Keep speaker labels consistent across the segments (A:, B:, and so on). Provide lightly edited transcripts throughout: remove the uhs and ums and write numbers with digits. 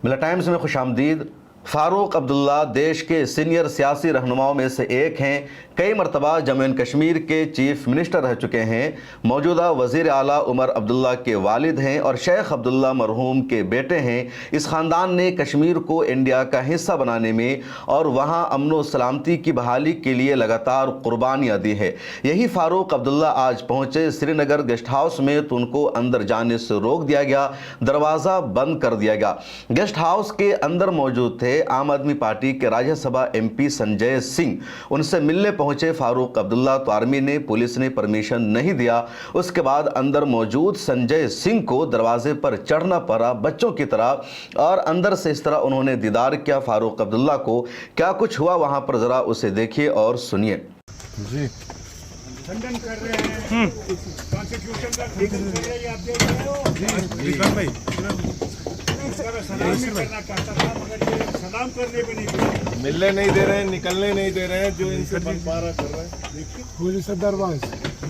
A: मिला टाइम्स में खुशामदीद। फारूक अब्दुल्ला देश के सीनियर सियासी रहनुमाओं में से एक हैं। कई मरतबा जम्मू एंड कश्मीर के चीफ मिनिस्टर रह चुके हैं। मौजूदा वज़ीर आला उमर अब्दुल्ला के वालिद हैं और शेख अब्दुल्ला मरहूम के बेटे हैं। इस ख़ानदान ने कश्मीर को इंडिया का हिस्सा बनाने में और वहाँ अमन व सलामती की बहाली के लिए लगातार कुर्बानियाँ दी है। यही फारूक अब्दुल्ला आज पहुँचे श्रीनगर गेस्ट हाउस में तो उनको अंदर जाने से रोक दिया गया, दरवाज़ा बंद कर दिया गया। गेस्ट हाउस के अंदर मौजूद थे आम आदमी पार्टी के राज्यसभा MP संजय सिंह। उनसे मिलने पहुंचे फारूक अब्दुल्ला तो आर्मी ने, पुलिस ने परमिशन नहीं दिया। उसके बाद अंदर मौजूद संजय सिंह को दरवाजे पर चढ़ना पड़ा बच्चों की तरह और अंदर से इस तरह उन्होंने दीदार किया फारूक अब्दुल्ला को। क्या कुछ हुआ वहां पर जरा उसे देखिए और सुनिए।
B: जी
C: खंडन कर रहे हैं कॉन्स्टिट्यूशन का खंडन कर रहे हैं। आप देख रहे हो
B: जी भाई
C: सलाम नहीं करना चाहता था मगर ये सलाम करने पे नहीं दे
B: मिलने नहीं दे रहे हैं, निकलने नहीं दे रहे हैं, जो इनसे बंटवारा कर रहे हैं।
C: देखिए
D: पुलिस दरबार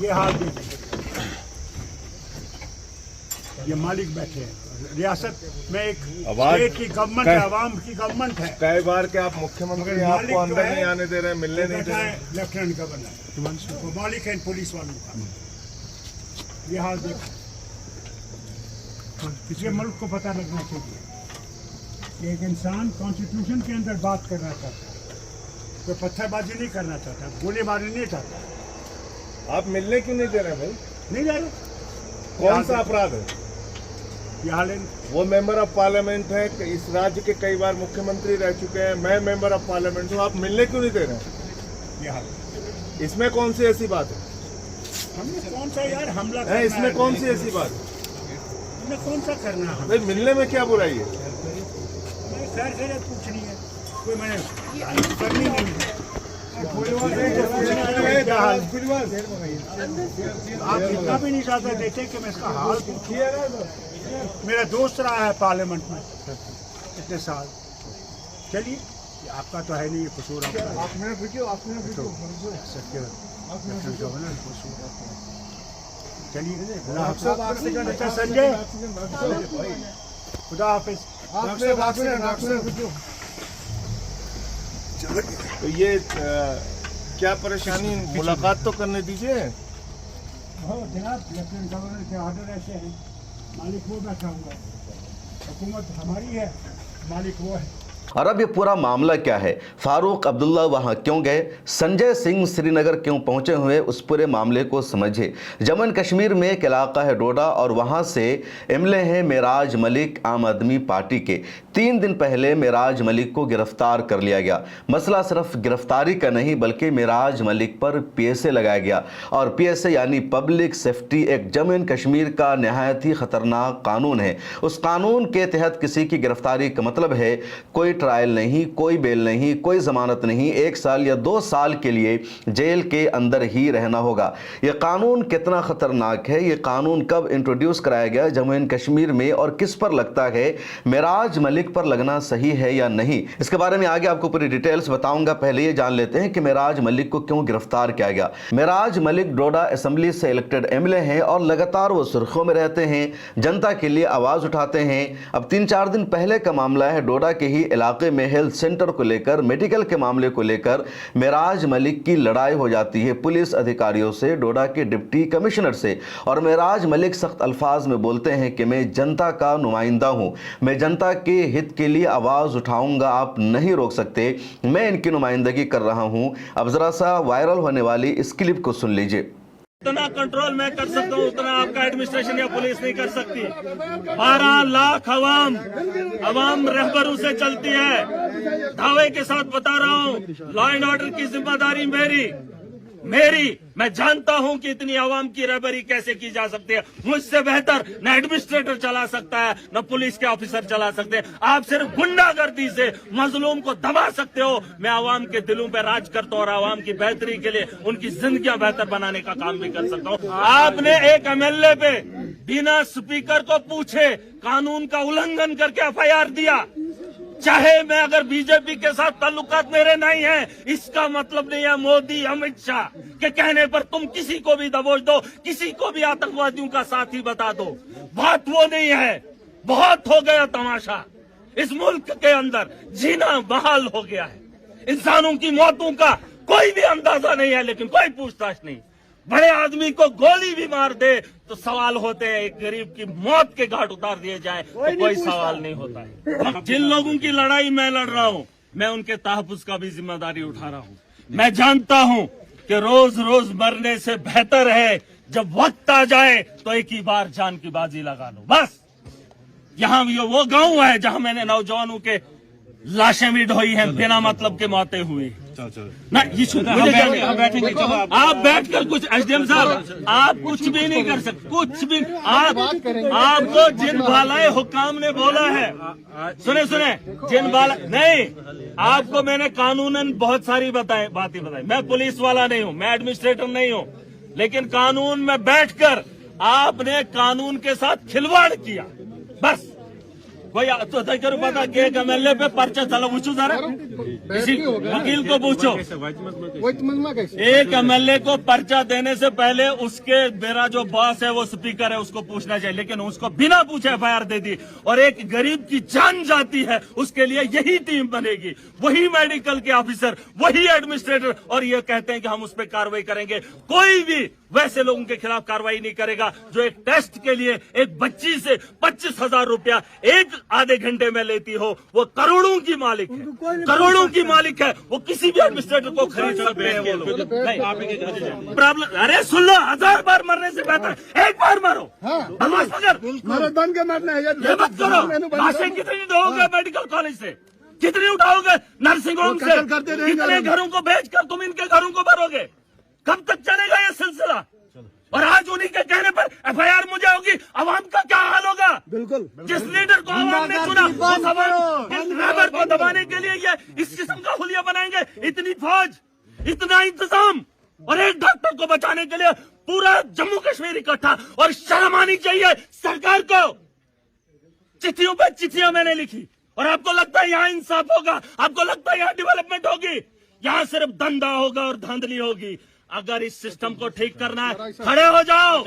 C: ये हाल देखिए, ये मालिक बैठे हैं। रियासत में एक स्टेट की गवर्नमेंट है, आवाम की गवर्नमेंट है।
B: कई बार के आप मुख्यमंत्री
C: मगर
B: आपको
C: मालिक जो
B: अंदर
C: है,
B: नहीं आने दे रहे हैं, मिलने नहीं दे
C: बैठा
B: रहे
C: है
B: हैं।
C: लेफ्टिनेंट गवर्नर, वो मालिक है इन पुलिस वालों का। ये हाल देखो, पिछले मुल्क को पता लगना चाहिए कि एक इंसान कॉन्स्टिट्यूशन के अंदर बात करना चाहता है, कोई पत्थरबाजी नहीं करना चाहता, गोलीबारी नहीं चाहता।
B: आप मिलने क्यों नहीं दे रहे हैं भाई?
C: नहीं जा रहे।
B: कौन सा अपराध है?
C: ये हाल है।
B: वो मेंबर ऑफ पार्लियामेंट है, इस राज्य के कई बार मुख्यमंत्री रह चुके हैं, मैं मेंबर ऑफ पार्लियामेंट हूँ, आप मिलने क्यों नहीं दे रहे हैं?
C: ये हाल
B: इसमें कौन सी ऐसी बात है?
C: हमने कौन सा यार हमला
B: है
C: करना
B: इसमें
C: है?
B: कौन सी ऐसी बात है?
C: हमने कौन सा करना है?
B: भाई मिलने में क्या बुराई है?
C: मैं खैर खैरियत पूछनी है, कोई मैंने करनी नहीं है। क्या हाल? आप इतना भी नहीं चाहते देते कि मैं इसका हाल पूछूं। मेरा दोस्त रहा है पार्लियामेंट में इतने साल। चलिए, ये आपका तो है नहीं, ये कसूर आपका है। गवर्नर कसूर आपका है। चलिए, अच्छा संजय, खुदा हाफिज।
B: तो ये क्या परेशानी, मुलाकात तो करने दीजिए।
C: जनाब, लेफ्टिनेंट गवर्नर के ऑर्डर ऐसे हैं, मालिक वो बैठा हुआ है, हुकूमत हमारी है, मालिक वो है।
A: और अब ये पूरा मामला क्या है, फारूक अब्दुल्ला वहाँ क्यों गए, संजय सिंह श्रीनगर क्यों पहुँचे हुए, उस पूरे मामले को समझिए। जम्मू एंड कश्मीर में एक इलाका है डोडा और वहाँ से MLA हैं मेराज मलिक आम आदमी पार्टी के। 3 दिन पहले मेराज मलिक को गिरफ्तार कर लिया गया। मसला सिर्फ गिरफ्तारी का नहीं बल्कि मेराज मलिक पर PSA लगाया गया और PSA यानी public safety act Jammu and Kashmir का नहायत ही खतरनाक कानून है। उस कानून के तहत किसी की गिरफ्तारी का मतलब है कोई ट्रायल नहीं, कोई बेल नहीं, कोई जमानत नहीं, 1 साल या 2 साल के लिए जेल के अंदर ही रहना होगा। यह कानून कितना खतरनाक है, यह कानून कब इंट्रोड्यूस कराया गया जम्मू एंड कश्मीर में और किस पर लगता है, मेराज मलिक पर लगना सही है या नहीं, इसके बारे में आगे आपको पूरी डिटेल्स बताऊंगा। पहले ये जान लेते हैं कि मेराज मलिक को क्यों गिरफ्तार किया गया। मेराज मलिक डोडा असेंबली से इलेक्टेड MLA हैं और लगातार वो सुर्खियों में रहते हैं, जनता के लिए आवाज उठाते हैं। अब 3-4 दिन पहले का मामला है, डोडा के ही इलाके में हेल्थ सेंटर को लेकर, मेडिकल के मामले को लेकर मेराज मलिक की लड़ाई हो जाती है पुलिस अधिकारियों से, डोडा के डिप्टी कमिश्नर से। और मेराज मलिक सख्त अल्फाज में बोलते हैं कि मैं जनता का नुमाइंदा हूं, मैं जनता के हित के लिए आवाज उठाऊंगा, आप नहीं रोक सकते, मैं इनकी नुमाइंदगी कर रहा हूं। अब जरा सा वायरल होने वाली इस क्लिप को सुन लीजिए।
E: उतना कंट्रोल मैं कर सकता हूँ उतना आपका एडमिनिस्ट्रेशन या पुलिस नहीं कर सकती। 12 लाख अवाम रहबरों से चलती है। दावे के साथ बता रहा हूँ, लॉ एंड ऑर्डर की जिम्मेदारी मेरी। मैं जानता हूं कि इतनी आवाम की रहबरी कैसे की जा सकती है। मुझसे बेहतर न एडमिनिस्ट्रेटर चला सकता है, न पुलिस के ऑफिसर चला सकते हैं। आप सिर्फ गुंडागर्दी से मजलूम को दबा सकते हो। मैं आवाम के दिलों पे राज करता हूं और आवाम की बेहतरी के लिए उनकी जिंदगियां बेहतर बनाने का काम भी कर सकता हूं। आपने एक MLA पे बिना स्पीकर को पूछे कानून का उल्लंघन करके FIR दिया। चाहे मैं अगर बीजेपी के साथ ताल्लुकात मेरे नहीं है, इसका मतलब नहीं है मोदी अमित शाह के कहने पर तुम किसी को भी दबोच दो, किसी को भी आतंकवादियों का साथी बता दो। बात वो नहीं है, बहुत हो गया तमाशा। इस मुल्क के अंदर जीना बहाल हो गया है। इंसानों की मौतों का कोई भी अंदाजा नहीं है, लेकिन कोई पूछताछ नहीं। बड़े आदमी को गोली भी मार दे तो सवाल होते हैं, एक गरीब की मौत के घाट उतार दिए जाए तो कोई सवाल नहीं होता है। जिन लोगों की लड़ाई मैं लड़ रहा हूं, मैं उनके तहफ्फुज़ का भी जिम्मेदारी उठा रहा हूं। मैं जानता हूं कि रोज रोज मरने से बेहतर है जब वक्त आ जाए तो एक ही बार जान की बाजी लगा लो। बस यहाँ ये वो गांव है जहां मैंने नौजवानों के लाशें भी ढोई हैं, बिना मतलब के मौतें हुई ना। ये आप बैठकर कुछ एसडीएम साहब आप कुछ भी नहीं कर सकते, कुछ भी। आपको जिन बालाए हुकाम ने बोला है, सुने जिन बाला नहीं, आपको मैंने कानूनन बहुत सारी बातें बताई। मैं पुलिस वाला नहीं हूं, मैं एडमिनिस्ट्रेटर नहीं हूं, लेकिन कानून में बैठकर आपने कानून के साथ खिलवाड़ किया। बस कोई तो करो पता कि एक एमएलए पे पर्चा चलो पूछो जरा, किसी वकील को पूछो। एक एमएलए को पर्चा देने से पहले उसके मेरा जो बॉस है वो स्पीकर है उसको पूछना चाहिए, लेकिन उसको बिना पूछे एफआईआर दे दी। और एक गरीब की जान जाती है, उसके लिए यही टीम बनेगी, वही मेडिकल के ऑफिसर, वही एडमिनिस्ट्रेटर, और ये कहते हैं कि हम उस पर कार्रवाई करेंगे। कोई भी वैसे लोगों के खिलाफ कार्रवाई नहीं करेगा जो एक टेस्ट के लिए एक बच्ची से 25,000 रुपया एक आधे घंटे में लेती हो। वो करोड़ों की मालिक है, करोड़ों की मालिक है। वो किसी भी एडमिनिस्ट्रेटर को खरीद सकते हैं। प्रॉब्लम, अरे सुन लो, 1000 बार मरने से बेहतर एक बार मरो।
C: बन के मरना है,
E: ये मत करो। लाशें कितनी ढोओगे मेडिकल कॉलेज से, कितनी उठाओगे नर्सिंग होम से, कितने घरों को बेचकर तुम इनके घरों को भरोगे? कब तक चलेगा ये सिलसिला? और आज उन्हीं के कहने पर एफआईआर मुझे होगी, अवाम का क्या हाल होगा?
C: बिल्कुल।
E: जिस लीडर को अवाम ने चुना उस अवाम इस ड्राइवर को दबाने के लिए ये इस किस्म का हुलिया बनाएंगे। इतनी फौज, इतना इंतजाम, और एक डॉक्टर को बचाने के लिए पूरा जम्मू कश्मीर इकट्ठा। और शर्म आनी चाहिए सरकार को। चिट्ठियों पर चिट्ठियां मैंने लिखी, और आपको लगता है यहाँ इंसाफ होगा, आपको लगता है यहाँ डेवलपमेंट होगी? यहाँ सिर्फ धंधा होगा और धांधली होगी। अगर इस सिस्टम को ठीक करना है, खड़े हो जाओ।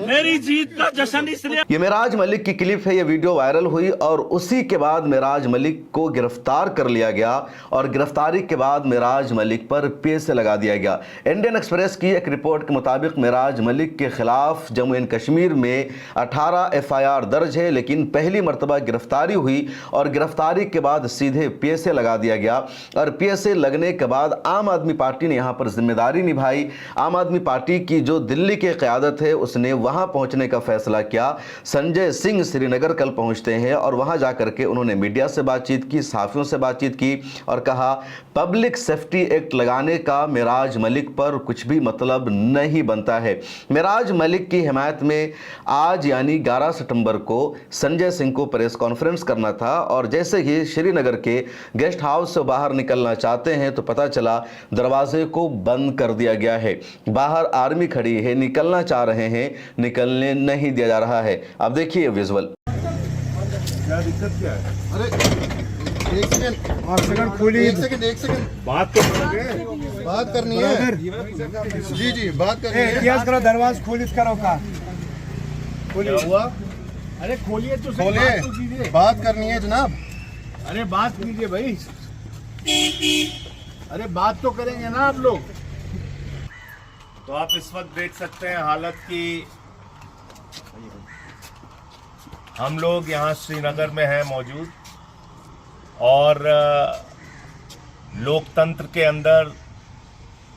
E: मेरी जीत का जश्न इसलिए।
A: ये मेराज मलिक की क्लिप है, ये वीडियो वायरल हुई और उसी के बाद मेराज मलिक को गिरफ्तार कर लिया गया, और गिरफ्तारी के बाद मेराज मलिक पर PSA लगा दिया गया। इंडियन एक्सप्रेस की एक रिपोर्ट के मुताबिक मेराज मलिक के खिलाफ जम्मू एंड कश्मीर में 18 FIR दर्ज है, लेकिन पहली मरतबा गिरफ्तारी हुई और गिरफ्तारी के बाद सीधे PSA लगा दिया गया। और PSA लगने के बाद आम आदमी पार्टी ने यहाँ पर जिम्मेदारी निभाई। आम आदमी पार्टी की जो दिल्ली की क़यादत है उसने वहां पहुंचने का फैसला किया। संजय सिंह श्रीनगर कल पहुंचते हैं और वहां जाकर के उन्होंने मीडिया से बातचीत की, सहाफ़ियों से बातचीत की और कहा पब्लिक सेफ्टी एक्ट लगाने का मेराज मलिक पर कुछ भी मतलब नहीं बनता है। मेराज मलिक की हिमायत में आज यानी 11 सितंबर को संजय सिंह को प्रेस कॉन्फ्रेंस करना था, और जैसे ही श्रीनगर के गेस्ट हाउस से बाहर निकलना चाहते हैं तो पता चला दरवाजे को बंद कर दिया गया है। बाहर आर्मी खड़ी है, निकलना चाह रहे हैं, निकलने नहीं दिया जा रहा है। अब देखिए विजुअल।
B: क्या दिक्कत क्या है?
D: अरे एक सेकंड
C: खोलिए।
D: एक सेकंड
B: बात तो करोगे?
D: बात करनी है जी बात करनी है।
C: इतिहास करो, दरवाजा खोलित करो का।
B: क्या हुआ?
C: अरे खोलिए तो सही,
D: खोले,
C: बात तो कीजिए।
D: बात करनी है जनाब।
C: अरे बात कीजिए भाई, अरे बात तो करेंगे ना आप लोग।
B: तो आप इस वक्त देख सकते हैं हालत की हम लोग यहाँ श्रीनगर में हैं मौजूद, और लोकतंत्र के अंदर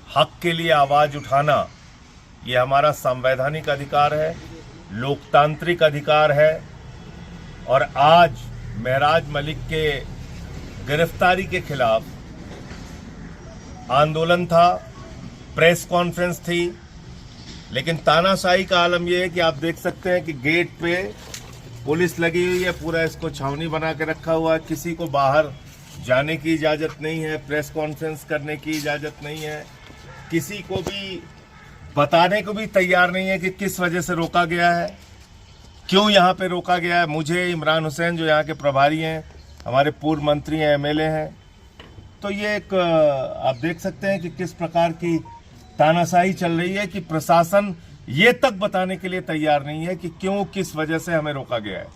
B: हक के लिए आवाज़ उठाना ये हमारा संवैधानिक अधिकार है, लोकतांत्रिक अधिकार है। और आज मेराज मलिक के गिरफ्तारी के खिलाफ आंदोलन था, प्रेस कॉन्फ्रेंस थी, लेकिन तानाशाही का आलम यह है कि आप देख सकते हैं कि गेट पे पुलिस लगी हुई है, पूरा इसको छावनी बना के रखा हुआ है। किसी को बाहर जाने की इजाज़त नहीं है, प्रेस कॉन्फ्रेंस करने की इजाज़त नहीं है, किसी को भी बताने को भी तैयार नहीं है कि किस वजह से रोका गया है, क्यों यहाँ पे रोका गया है। मुझे, इमरान हुसैन जो यहाँ के प्रभारी हैं, हमारे पूर्व मंत्री हैं, MLA हैं, तो ये एक आप देख सकते हैं कि किस प्रकार की तानाशाही चल रही है कि प्रशासन ये तक बताने के लिए तैयार नहीं है कि क्यों, किस वजह से हमें रोका गया है।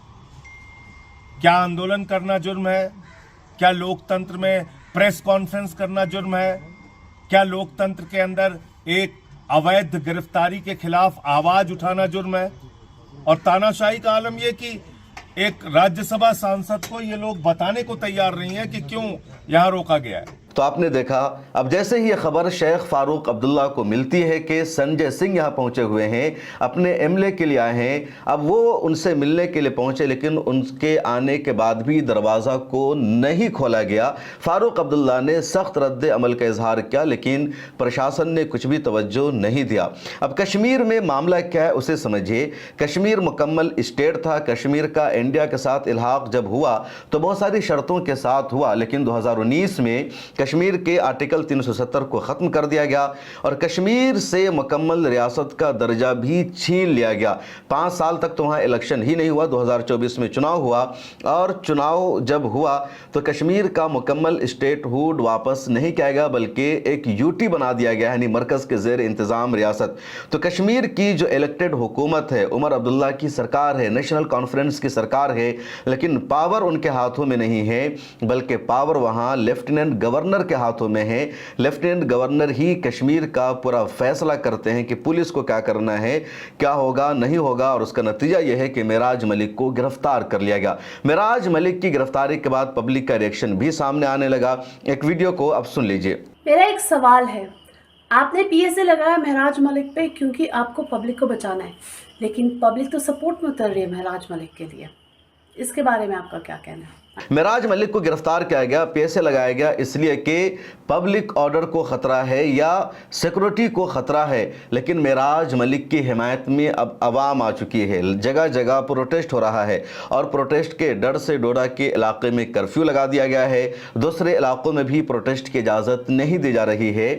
B: क्या आंदोलन करना जुर्म है? क्या लोकतंत्र में प्रेस कॉन्फ्रेंस करना जुर्म है? क्या लोकतंत्र के अंदर एक अवैध गिरफ्तारी के खिलाफ आवाज उठाना जुर्म है? और तानाशाही का आलम यह कि एक राज्यसभा सांसद को ये लोग बताने को तैयार नहीं है कि क्यों यहां रोका गया है।
A: तो आपने देखा, अब जैसे ही यह खबर शेख फारूक अब्दुल्ला को मिलती है कि संजय सिंह यहाँ पहुंचे हुए हैं, अपने एमएलए के लिए आए हैं, अब वो उनसे मिलने के लिए पहुंचे, लेकिन उनके आने के बाद भी दरवाज़ा को नहीं खोला गया। फारूक अब्दुल्ला ने सख्त रद्द अमल का इजहार किया, लेकिन प्रशासन ने कुछ भी तवज्जो नहीं दिया। अब कश्मीर में मामला क्या है उसे समझिए। कश्मीर मुकम्मल स्टेट था। कश्मीर का इंडिया के साथ इल्हाक जब हुआ तो बहुत सारी शर्तों के साथ हुआ, लेकिन 2019 में कश्मीर के आर्टिकल 370 को ख़त्म कर दिया गया और कश्मीर से मुकम्मल रियासत का दर्जा भी छीन लिया गया। 5 साल तक तो वहाँ इलेक्शन ही नहीं हुआ। 2024 में चुनाव हुआ और चुनाव जब हुआ तो कश्मीर का मुकम्मल स्टेटहुड वापस नहीं किया गया, बल्कि एक यूटी बना दिया गया, यानी मरकज़ के ज़ेर इंतज़ाम रियासत। तो कश्मीर की जो इलेक्टेड हुकूमत है, उमर अब्दुल्ला की सरकार है, नेशनल कॉन्फ्रेंस की सरकार है, लेकिन पावर उनके हाथों में नहीं है, बल्कि पावर वहाँ लेफ्टिनेंट गवर्नर के हाथों में है। लेफ्टिनेंट गवर्नर ही कश्मीर का पूरा फैसला करते हैं कि पुलिस को क्या करना है, क्या होगा नहीं होगा, और उसका नतीजा यह है कि मेराज मलिक को गिरफ्तार कर लिया गया। मेराज मलिक की गिरफ्तारी के बाद पब्लिक का रिएक्शन भी सामने आने लगा। एक वीडियो को अब सुन लीजिए।
F: मेरा एक सवाल है, आपने पीएसए लगाया महराज मलिक पे क्योंकि आपको पब्लिक को बचाना है, लेकिन पब्लिक तो सपोर्ट में उतर रही है महराज मलिक के लिए। इसके बारे में आपका क्या कहना है?
A: मेराज मलिक को गिरफ्तार किया गया, पीएसए लगाया गया इसलिए कि पब्लिक ऑर्डर को ख़तरा है या सिक्योरिटी को ख़तरा है, लेकिन मेराज मलिक की हिमायत में अब आवाम आ चुकी है। जगह जगह प्रोटेस्ट हो रहा है और प्रोटेस्ट के डर से डोडा के इलाके में कर्फ्यू लगा दिया गया है। दूसरे इलाकों में भी प्रोटेस्ट की इजाज़त नहीं दी जा रही है।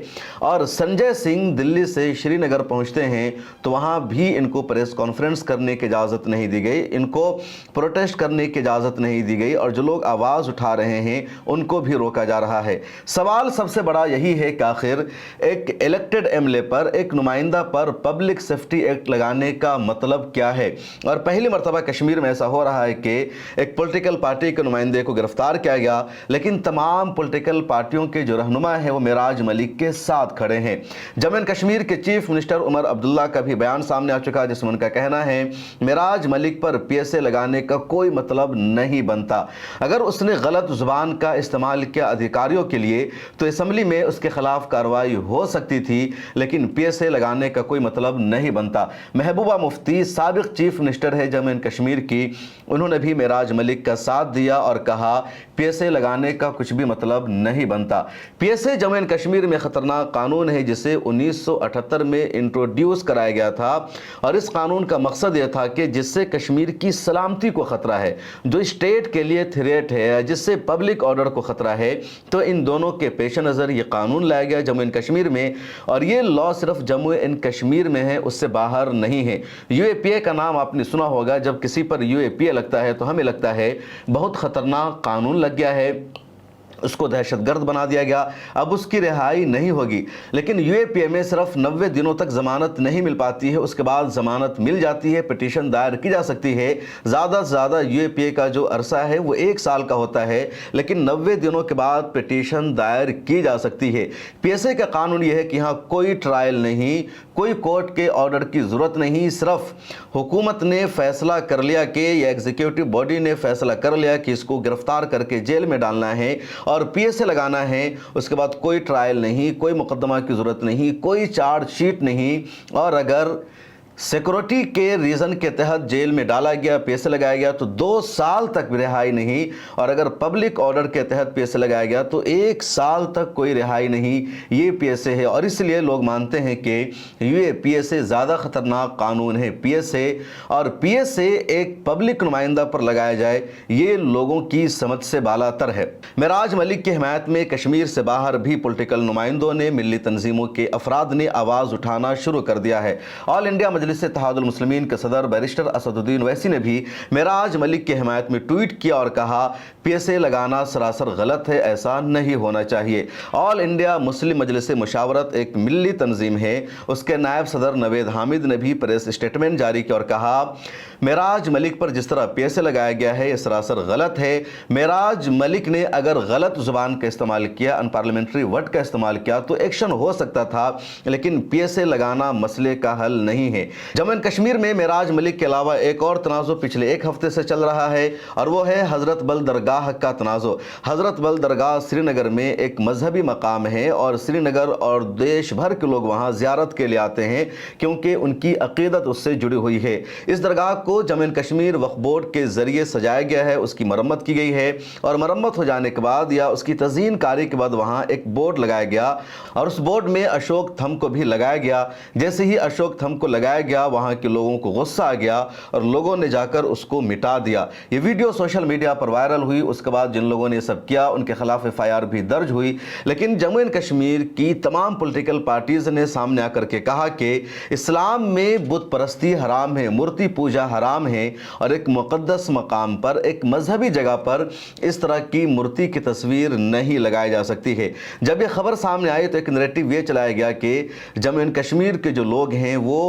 A: और संजय सिंह दिल्ली से श्रीनगर पहुँचते हैं तो वहाँ भी इनको प्रेस कॉन्फ्रेंस करने की इजाज़त नहीं दी गई, इनको प्रोटेस्ट करने की इजाज़त नहीं दी गई, और जो लोग आवाज़ उठा रहे हैं उनको भी रोका जा रहा है। सवाल सबसे बड़ा यही है कि आखिर एक इलेक्टेड एमएलए पर, एक नुमाइंदा पर पब्लिक सेफ्टी एक्ट लगाने का मतलब क्या है। और पहली मरतबा कश्मीर में ऐसा हो रहा है कि एक पॉलिटिकल पार्टी के नुमाइंदे को गिरफ्तार किया गया, लेकिन तमाम पॉलिटिकल पार्टियों के जो रहनुमा हैं वो मेराज मलिक के साथ खड़े हैं। जम्मू एंड कश्मीर के चीफ मिनिस्टर उमर अब्दुल्ला का भी बयान सामने आ चुका है, जिसमें उनका कहना है मेराज मलिक पर पीएसए लगाने का कोई मतलब नहीं बनता। अगर उसने गलत जुबान का इस्तेमाल किया अधिकारियों के लिए तो असेंबली में उसके खिलाफ कार्रवाई हो सकती थी, लेकिन पीएसए लगाने का कोई मतलब नहीं बनता। महबूबा मुफ्ती साबिक चीफ मिनिस्टर है जम्मू एंड कश्मीर की, उन्होंने भी मेराज मलिक का साथ दिया और कहा पीएसए लगाने का कुछ भी मतलब नहीं बनता। पीएसए जम्मू एंड कश्मीर में खतरनाक कानून है जिसे 1978 में इंट्रोड्यूस कराया गया था, और इस कानून का मकसद यह था कि जिससे कश्मीर की सलामती को खतरा है, जो स्टेट के लिए थ्रेट है, जिससे पब्लिक ऑर्डर को खतरा है, तो इन दोनों के पेश नज़र ये कानून लाया गया जम्मू एंड कश्मीर में। और ये लॉ सिर्फ जम्मू एंड कश्मीर में है, उससे बाहर नहीं है। यूएपीए का नाम आपने सुना होगा, जब किसी पर यूएपीए लगता है तो हमें लगता है बहुत खतरनाक कानून लग गया है, उसको दहशतगर्द बना दिया गया, अब उसकी रिहाई नहीं होगी। लेकिन यूएपीए में सिर्फ 90 दिनों तक ज़मानत नहीं मिल पाती है, उसके बाद ज़मानत मिल जाती है, पिटीशन दायर की जा सकती है। ज़्यादा से ज़्यादा यूएपीए का जो अरसा है वो 1 साल का होता है, लेकिन 90 दिनों के बाद पिटीशन दायर की जा सकती है। पीएसए का कानून यह है कि यहाँ कोई ट्रायल नहीं, कोई कोर्ट के ऑर्डर की ज़रूरत नहीं, सिर्फ हुकूमत ने फैसला कर लिया कि या एग्जीक्यूटिव बॉडी ने फैसला कर लिया कि इसको गिरफ्तार करके जेल में डालना है और पीएसए लगाना है, उसके बाद कोई ट्रायल नहीं, कोई मुकदमा की ज़रूरत नहीं, कोई चार्जशीट नहीं, और अगर सिक्योरिटी के रीज़न के तहत जेल में डाला गया, पीएसए लगाया गया तो 2 साल तक रिहाई नहीं, और अगर पब्लिक ऑर्डर के तहत पीएसए लगाया गया तो 1 साल तक कोई रिहाई नहीं। ये पीएसए है, और इसलिए लोग मानते हैं कि यूएपीए से ज़्यादा खतरनाक कानून है पीएसए, और पीएसए एक पब्लिक नुमाइंदा पर लगाया जाए ये लोगों की समझ से बालातर है। मेराज मलिक की हिमायत में कश्मीर से बाहर भी पॉलिटिकल नुमाइंदों ने, मिली तंजीमों के अफराद ने आवाज़ उठाना शुरू कर दिया है। ऑल इंडिया मजलिस मजलिस इत्तेहादुल मुस्लिमीन के सदर बैरिस्टर असदुद्दीन ओवैसी ने भी मेराज मलिक की हिमायत में ट्वीट किया और कहा पीएसए लगाना सरासर गलत है, ऐसा नहीं होना चाहिए। ऑल इंडिया मुस्लिम मजलिस मुशावरत एक मिल्ली तंजीम है। उसके नायब सदर नवेद हामिद ने भी प्रेस स्टेटमेंट जारी किया और कहा मेराज मलिक पर जिस तरह पीएसए लगाया गया है यह सरासर गलत है। मेराज मलिक ने अगर गलत जुबान का इस्तेमाल किया, अनपार्लियामेंट्री वर्ड का इस्तेमाल किया तो एक्शन हो सकता था, लेकिन पीएसए लगाना मसले का हल नहीं है। जम्मू एंड कश्मीर में मेराज मलिक के अलावा एक और तनाज़ो पिछले एक हफ्ते से चल रहा है और वो है हज़रत बल दरगाह का तनाज़ो। हज़रत बल दरगाह श्रीनगर में एक मजहबी मकाम है और श्रीनगर और देश भर के लोग वहाँ ज़ियारत के लिए आते हैं क्योंकि उनकी अक़ीदत उससे जुड़ी हुई है। इस दरगाह को Jammu and Kashmir Waqf board के ज़रिए सजाया गया है, उसकी मरम्मत की गई है और मरम्मत हो जाने के बाद या उसकी तज़ीन कारी के बाद वहाँ एक बोर्ड लगाया गया और उस बोर्ड में अशोक थंब को भी लगाया गया। जैसे ही अशोक थंब को लगाया गया वहाँ के लोगों को गुस्सा आ गया और लोगों ने जाकर उसको मिटा दिया। ये वीडियो सोशल मीडिया पर वायरल हुई। उसके बाद जिन लोगों ने ये सब किया उनके खिलाफ FIR भी दर्ज हुई, लेकिन जम्मू एंड कश्मीर की तमाम पॉलिटिकल पार्टीज़ ने सामने आकर के कहा कि इस्लाम में बुत परस्ती हराम है, मूर्ति पूजा हराम है और एक मुक़द्दस मकाम पर, एक मजहबी जगह पर इस तरह की मूर्ति की तस्वीर नहीं लगाई जा सकती है। जब ये खबर सामने आई तो एक नैरेटिव ये चलाया गया कि जम्मू एंड कश्मीर के जो लोग हैं वो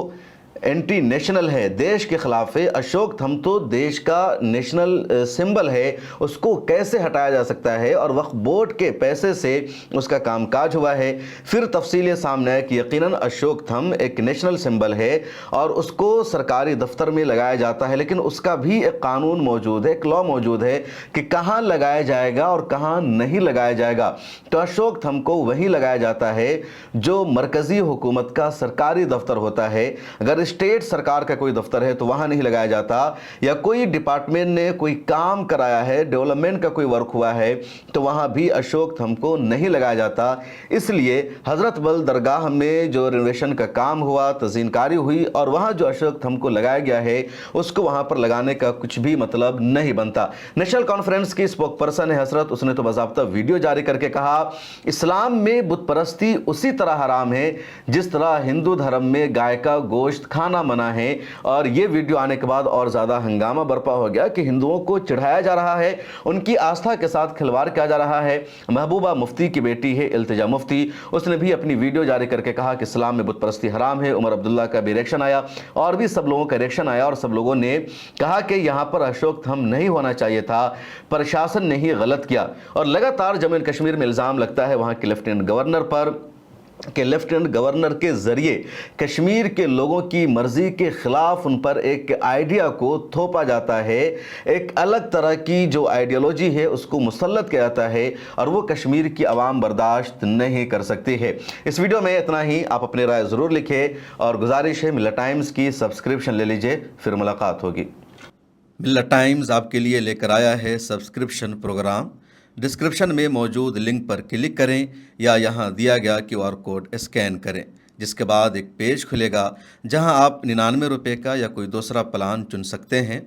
A: एंटी नेशनल है, देश के खिलाफ है। अशोक थंब तो देश का नेशनल सिंबल है, उसको कैसे हटाया जा सकता है और वक्फ बोर्ड के पैसे से उसका कामकाज हुआ है। फिर तफसीलें सामने आए कि यकीनन अशोक थंब एक नेशनल सिंबल है और उसको सरकारी दफ्तर में लगाया जाता है, लेकिन उसका भी एक कानून मौजूद है, एक लॉ मौजूद है कि कहाँ लगाया जाएगा और कहाँ नहीं लगाया जाएगा। तो अशोक थंब को वहीं लगाया जाता है जो मरकज़ी हुकूमत का सरकारी दफ्तर होता है। अगर स्टेट सरकार का कोई दफ्तर है तो वहां नहीं लगाया जाता, या कोई डिपार्टमेंट ने कोई काम कराया है, डेवलपमेंट का कोई वर्क हुआ है तो वहां भी अशोक थंब को नहीं लगाया जाता। इसलिए हजरत बल दरगाह में जो रिनोवेशन का काम हुआ, तज़ीनकारी हुई और वहां जो अशोक थंब को लगाया गया है उसको वहां पर लगाने का कुछ भी मतलब नहीं बनता। नेशनल कॉन्फ्रेंस की स्पोक पर्सन है हसरत, उसने तो बाज़ाब्ता वीडियो जारी करके कहा इस्लाम में बुत परस्ती उसी तरह हराम है जिस तरह हिंदू धर्म में गाय का गोश्त खाना मना है। और ये वीडियो आने के बाद और ज़्यादा हंगामा बर्पा हो गया कि हिंदुओं को चिढ़ाया जा रहा है, उनकी आस्था के साथ खिलवाड़ किया जा रहा है। महबूबा मुफ्ती की बेटी है इल्तिजा मुफ्ती, उसने भी अपनी वीडियो जारी करके कहा कि इस्लाम में बुत परस्ती हराम है। उमर अब्दुल्ला का भी रिएक्शन आया और भी सब लोगों का रिएक्शन आया और सब लोगों ने कहा कि यहाँ पर अशोक थंब नहीं होना चाहिए था, प्रशासन ने ही गलत किया। और लगातार जम्मू एंड कश्मीर में इल्ज़ाम लगता है वहाँ के लेफ्टिनेंट गवर्नर पर कि लेफ्टिनेंट गवर्नर के ज़रिए कश्मीर के लोगों की मर्ज़ी के ख़िलाफ़ उन पर एक आइडिया को थोपा जाता है, एक अलग तरह की जो आइडियोलॉजी है उसको मुसल्लत किया जाता है और वो कश्मीर की आवाम बर्दाश्त नहीं कर सकती है। इस वीडियो में इतना ही। आप अपनी राय ज़रूर लिखें और गुजारिश है मिल्लत टाइम्स की सब्सक्रिप्शन ले लीजिए, फिर मुलाकात होगी। मिल्लत टाइम्स आपके लिए लेकर आया है सब्सक्रिप्शन प्रोग्राम। डिस्क्रिप्शन में मौजूद लिंक पर क्लिक करें या यहाँ दिया गया QR कोड स्कैन करें, जिसके बाद एक पेज खुलेगा जहाँ आप 99 रुपये का या कोई दूसरा प्लान चुन सकते हैं।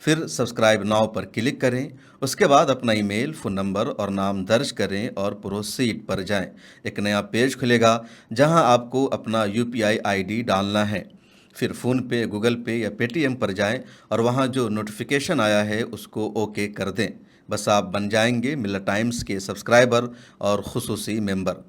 A: फिर सब्सक्राइब नाउ पर क्लिक करें, उसके बाद अपना ईमेल, फ़ोन नंबर और नाम दर्ज करें और प्रोसीड पर जाएं। एक नया पेज खुलेगा जहां आपको अपना UPI ID डालना है। फिर फ़ोन पे, गूगल पे या पेटीएम पर जाएं और वहां जो नोटिफिकेशन आया है उसको ओके कर दें। बस आप बन जाएंगे मिल्लत टाइम्स के सब्सक्राइबर और खुसूसी मेंबर।